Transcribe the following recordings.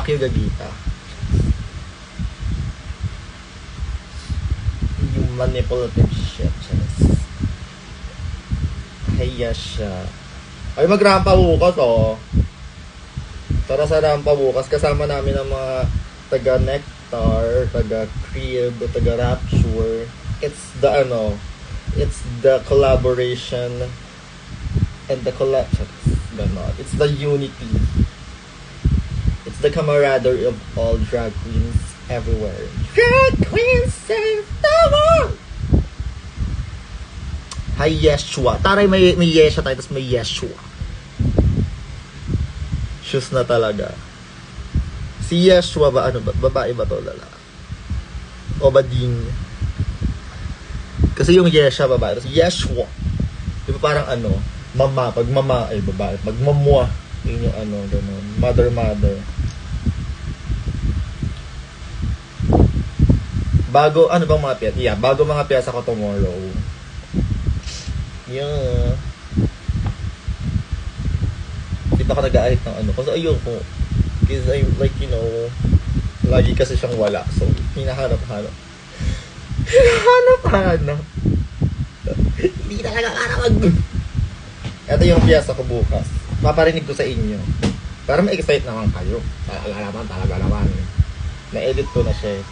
Fuck you, Gagita. You manipulative shit. Hiya siya. Ay, mag-rampa bukas, oh. Tara sa rampa bukas. Kasama namin ang mga taga-Nectar, taga-Crib, taga-Rapture. It's the collaboration and the it's the unity. It's the camaraderie of all drag queens everywhere. Drag queens save the world! Hi, Yeshua. Taray, may Yeshua tayo, tapos may Yeshua. Shoes na talaga. Si Yeshua ba, ano ba? Babae ba to, lalaki? O bading? Kasi yung Yeshua, babae. Tapos Yeshua. Di ba parang ano? Mama. Pag mama ay babae. Pag mamwa, yun yung ano, gano'n. Mother. Bago, ano bang mga piyasa? Yeah, bago mga piyasa ko tomorrow. Yeah. Di ba ka nag-aahit ng ano? Kasi ayoko. Because I'm like, you know, lagi kasi siyang wala. So, hinahanap-hanap. Hindi talaga karawag. Ito yung piyasa ko bukas. Paparinig ko sa inyo. Para ma-excite naman kayo. Talaga naman. Na-edit ko na siya.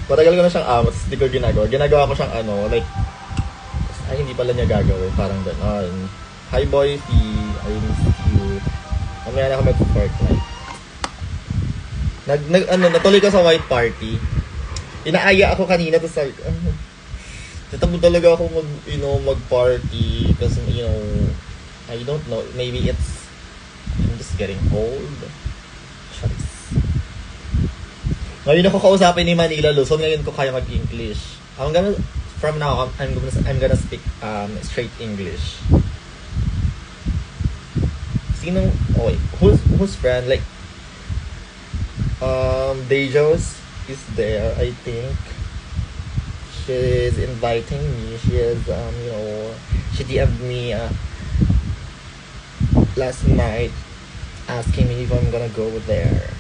Matagal ko na siyang amot, hindi ko ginagawa. Ginagawa ko siyang ano, like, ay, hindi pala niya gagawin. Parang gano'n. Hi, boyfie. I miss you. Mamaya na ako mag-Fortnite. Natuloy ko sa white party. Inaaya ako kanina, tapos like, tatabo talaga ako mag-party. Kasi, I don't know, maybe I'm just getting old. Shucks. Ngayon ako kausapin ni Manila Luzon, ngayon ko kaya mag-English. From now on, I'm gonna speak straight English. Who's friend? Like, Dejos is there, I think. She's inviting me. She is, she DM'd me last night asking me if I'm gonna go there.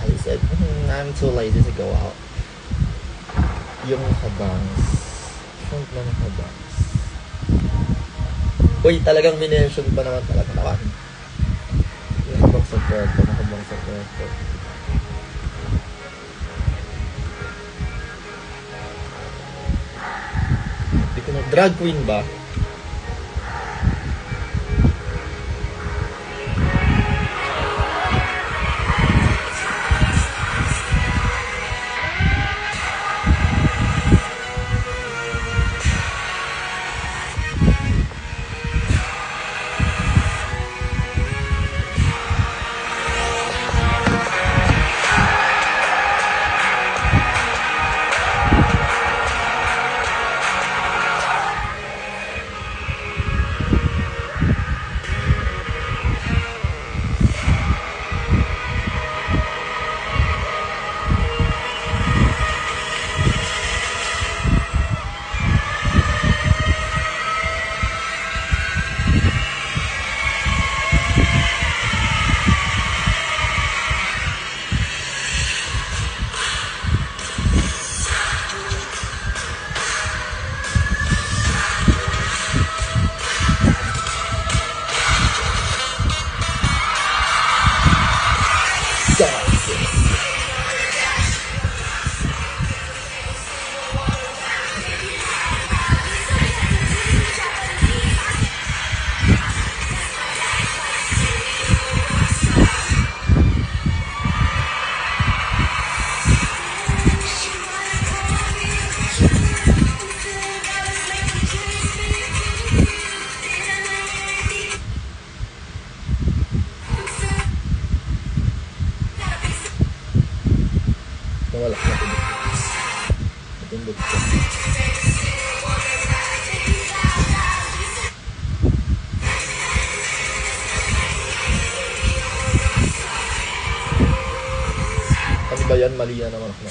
I said, I'm too lazy to go out. Yung habangs. Front na ng habangs. Uy, talagang minention pa naman talaga naman. Nakabang sa kwarto. Hindi ko na, drag queen ba? Wala. Matindog ko. Ano ba yan? Mali na naman ako.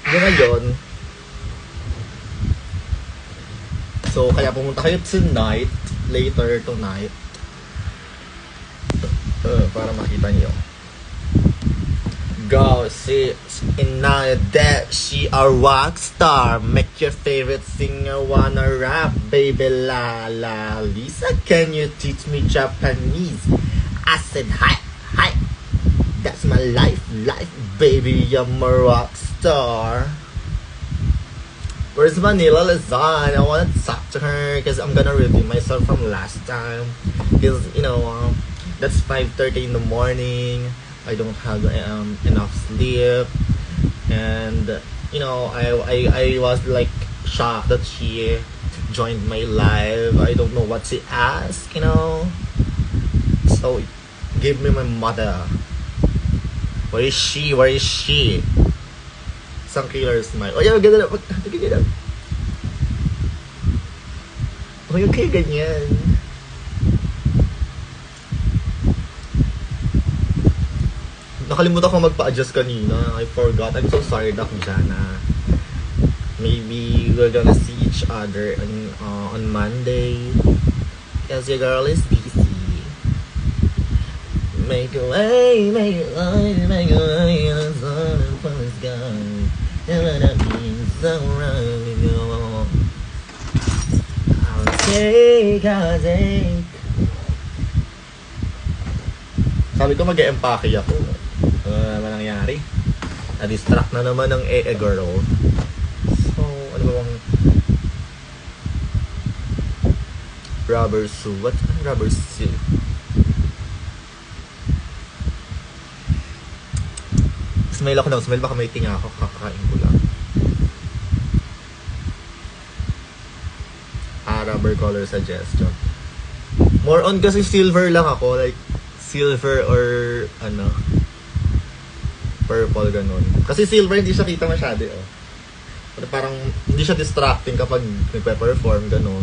Ngayon, So, kaya pumunta kayo tonight, later tonight, para makita niyo. Go, see, in that she a rock star. Make your favorite singer wanna rap, baby la la. Lisa, can you teach me Japanese? I said hi, hi. That's my life, baby. I'm a rock star. Where's Manila Luzon? I wanna talk to her because I'm gonna review myself from last time. Because, you know, that's 5:30 in the morning. I don't have enough sleep. And, you know, I was like shocked that she joined my live. I don't know what she asked, you know. So, give me my mother. Where is she? Where is she? Isang killer smile. Oh, yeah, ganda na. Ganda. Oh, okay, ganyan. Nakalimutan ko magpa-adjust kanina. I forgot. I'm so sorry, Doc Jana. Maybe we're gonna see each other on Monday. Because your girl is busy. Make a way, make a way, make a way. The sun and from the sky. And that means so right with you. I'll take. Sabi ko mag-e-empake ako. Ano naman nangyari? Na-distract na naman ng girl. So, ano ba bang rubber shoe? What? Rubber shoe? Smile ako ng smile. Baka may tinga ako. Kakain ko lang. Rubber color suggestion. More on kasi silver lang ako. Like, silver or ano, purple, ganun. Kasi silver hindi siya kita masyado, oh. Parang hindi siya distracting kapag nagpe-perform, ganun.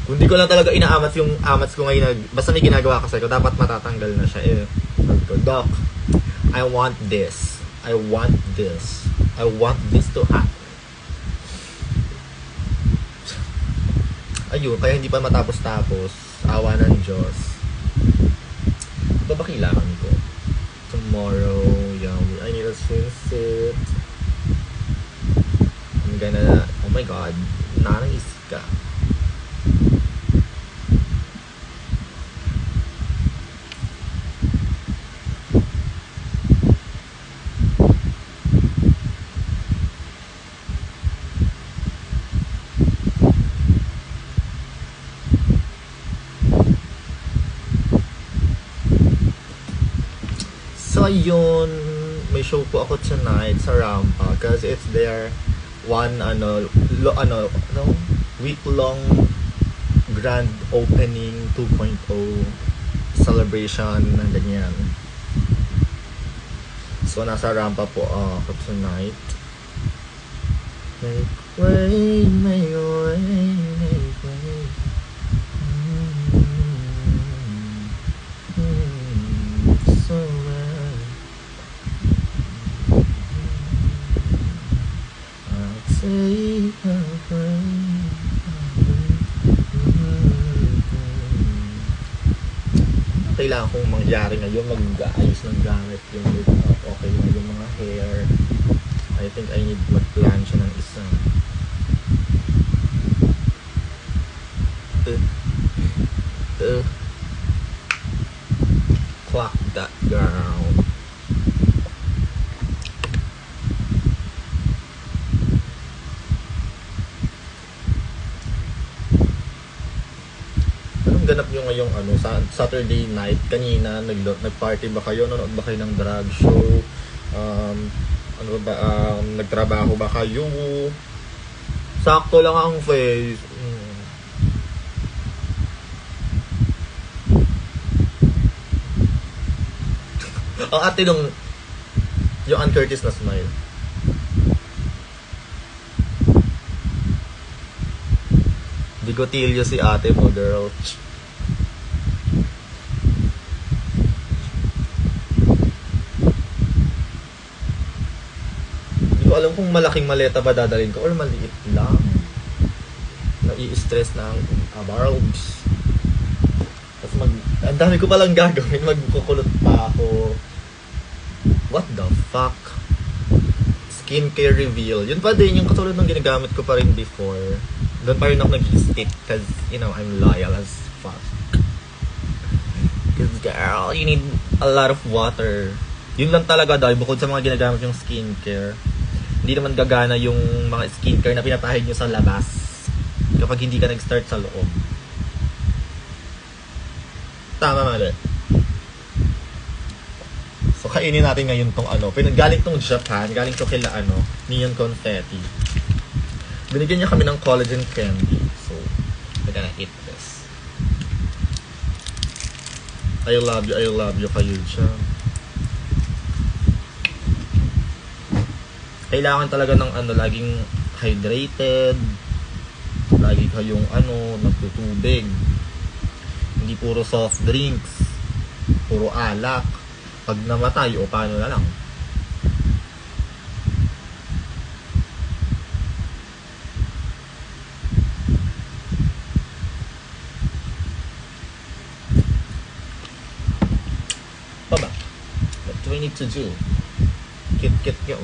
Kung di ko lang talaga inaamats yung amats ko ngayon, basta may ginagawa kasi ko, dapat matatanggal na siya, eh. Sabi ko, Doc, I want this. I want this. I want this to happen. Ayun, kaya hindi pa matapos-tapos. Awa ng Diyos. Ito ba kailangan ko? Tomorrow, yeah, I need a swimsuit. I'm gonna, oh my God, nanais ka. So, yun, may show po ako tonight sa Rampa because it's their one, week-long grand opening 2.0 celebration, ganyan. So, nasa Rampa po ako tonight. Make way, make way, make way. So kailangan kong mangyari ngayon, mag-aayos ng gamit yung makeup, okay na yung mga hair. I think I need mag-plan siya ng isa. Clock that girl. Ganap nyo ngayong Saturday night, kanina nag-party ba kayo, nanood ba kayo ng drag show, nagtrabaho ba kayo, sakto lang ang face. Ang ate nung yung Ann Curtis na smile. Bigotilyo si ate mo, girl. Hindi ko alam kung malaking maleta ba dadalhin ko or maliit lang. nai-stress na ang barbs. Tapos ang dami ko palang gagawin, magkukulot pa ako. What the fuck? Skincare reveal. Yun pa din, yung katulad ng ginagamit ko pa rin before. Doon pa rin ako nag-stick cause, you know, I'm loyal as fuck. Cause girl, you need a lot of water. Yun lang talaga dahil bukod sa mga ginagamit yung skincare, hindi naman gagana yung mga skincare na pinapahid nyo sa labas kapag hindi ka nag-start sa loob. Tama mali. So, kainin natin ngayon tong ano. Galing tong Japan. Galing to kila ano. Neon Confetti. Binigyan niya kami ng collagen candy. So, we're gonna eat this. I love you kayo dyan. Kailangan talaga ng ano, laging hydrated. Lagi kayong ano, nagtutubig. Hindi puro soft drinks. Puro alak. Pag namatay, o paano na lang. Baba. What do I need to do? Kit yun.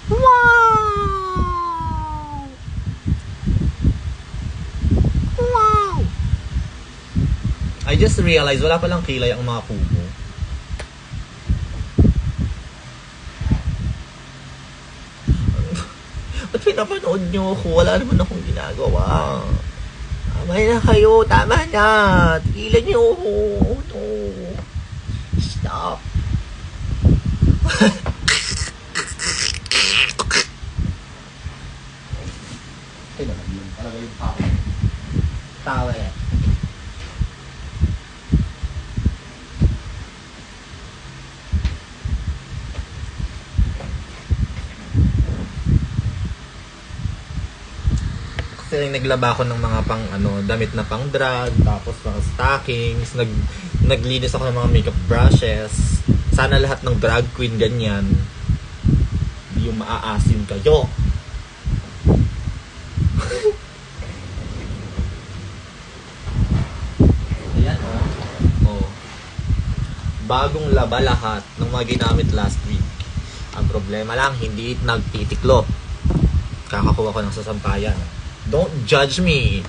Wow! Wow! I just realized, wala palang kilay ang mga kubo. Ba't pinapanood nyo ako? Wala naman akong ginagawa. Tama na kayo. Tama na. Tigilan nyo ako. No. Stop. Ay naman yun. Talaga yung tao. Tao eh. Kasi naglaba ako ng mga pang ano, damit na pang drag, tapos mga stockings, naglinis ako ng mga makeup brushes. Sana lahat ng drag queen ganyan. Hindi yung maaasim kayo. Ayan oh. Bagong laba lahat ng mga ginamit last week. Ang problema lang, hindi nagtitiklo. Kakakuha ko ng sasampayan. Don't judge me.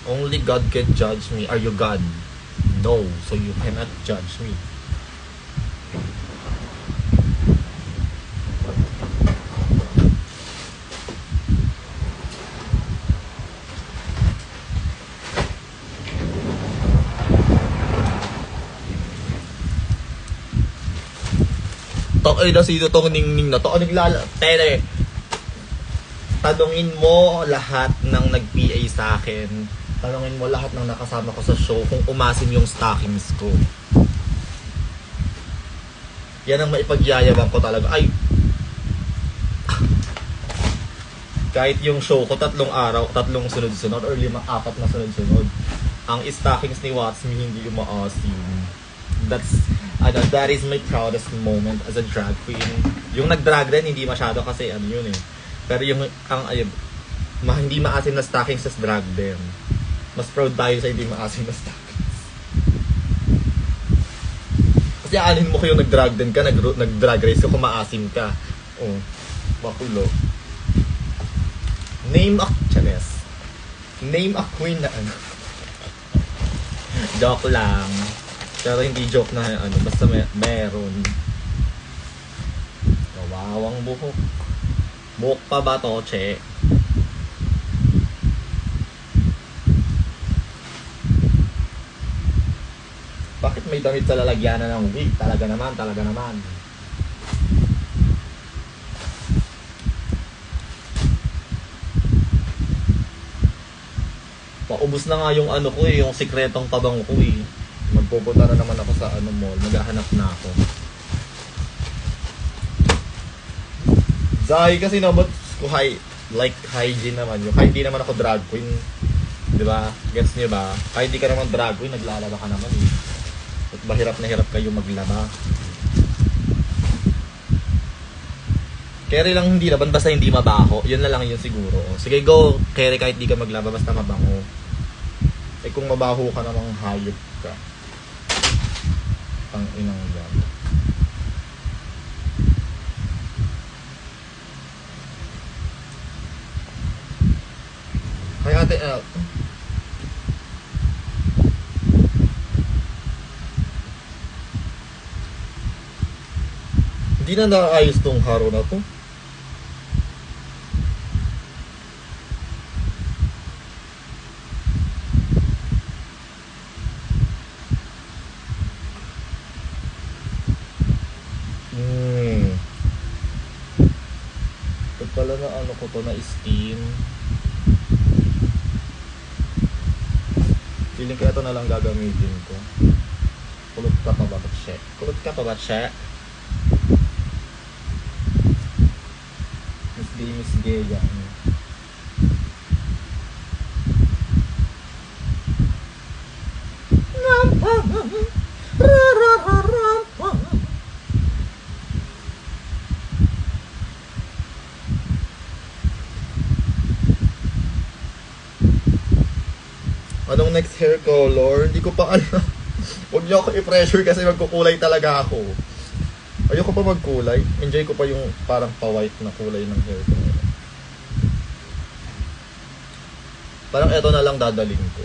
Only God can judge me. Are you God? No, so you cannot judge me. Takay na sino tong ningning na to. Tere. Tanungin mo lahat ng nag-PA sa akin. Tanungin mo lahat ng nakasama ko sa show kung umasim yung stockings ko. Yan ang maipagyayabang ko talaga. Ay! Kahit yung show ko, 3 araw, 3 sunod-sunod, or 4 na sunod-sunod. Ang stockings ni Watsme hindi umaasim. That is my proudest moment as a drag queen. Yung nag-drag din, hindi masyado kasi ano yun eh. Pero yung hindi maasim na stockings sa drag din. Mas proud tayo sa hindi maasim na stockings. Kasi anin mo kayo nag-drag din ka, nag-drag race ka kung maasim ka. Oh, makulo. Name a queen na ano. Joke lang. Pero hindi joke na ano, basta meron. Kawawang buhok. Buhok pa ba to, che? Bakit may damit sa lalagyanan ng wig? Talaga naman. Paubos na nga yung ano ko eh, yung sikretong tabang ko eh. Magpupunta na naman ako sa ano mall, maghahanap na ako. Dahil kasi naman ko like hygiene naman yun. Kahit hindi naman ako drag queen, di ba? Gets niyo ba? Kahit hindi ka naman drag queen, naglalaba ka naman eh. At ba hirap na hirap kayo maglaba? Carry lang hindi laban, basta hindi mabaho. Yun na lang yun siguro. Sige, go. Carry kahit di ka maglaba, basta mabango. Eh kung mabaho ka namang hayop ka. Ang inang yan. Kay Ate El. Hindi na naayos tong haro na to. Ito pala na ano ko to na steam. Feeling ko ito na lang gagamitin ko. Kulot ka pa ba, che? Kulot ka pa ba, che? Miss Gay yan. Anong next hair color? Hindi ko pa alam. Huwag niyo ako i-pressure kasi magkukulay talaga ako. Ayoko pa magkulay. Enjoy ko pa yung parang pa-white na kulay ng hair ko. Parang eto na lang dadaling ko.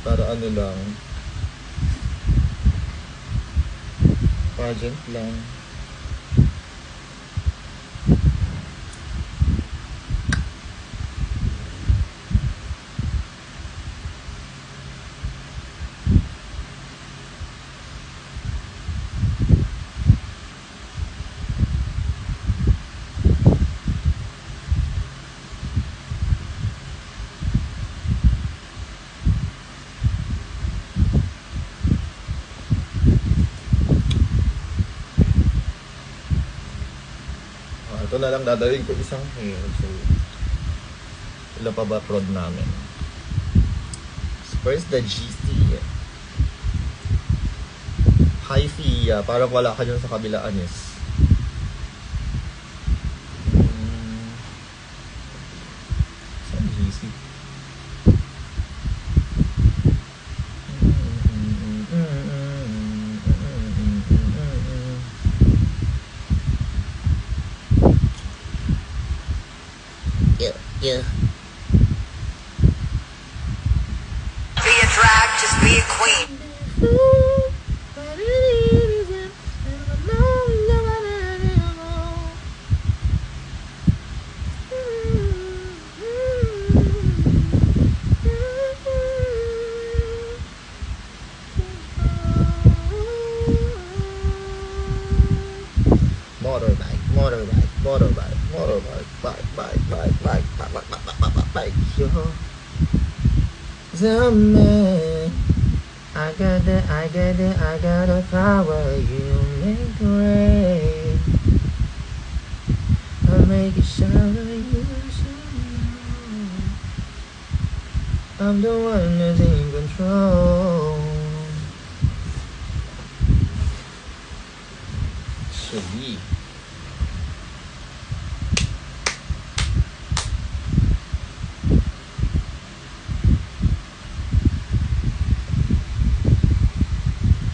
Para ano lang. Pageant lang. Ito na lang dadalhin ko isang hair. So, ilan pa ba prod namin? First, the GC. Hi, Fia. Parang wala ka dyan sa kabila, Anis. Saan GC? Yeah. Be a drag, just be a queen. Man, I got a power, you make the rain. I make it shine, you shine. I'm the one that's in control. Should be.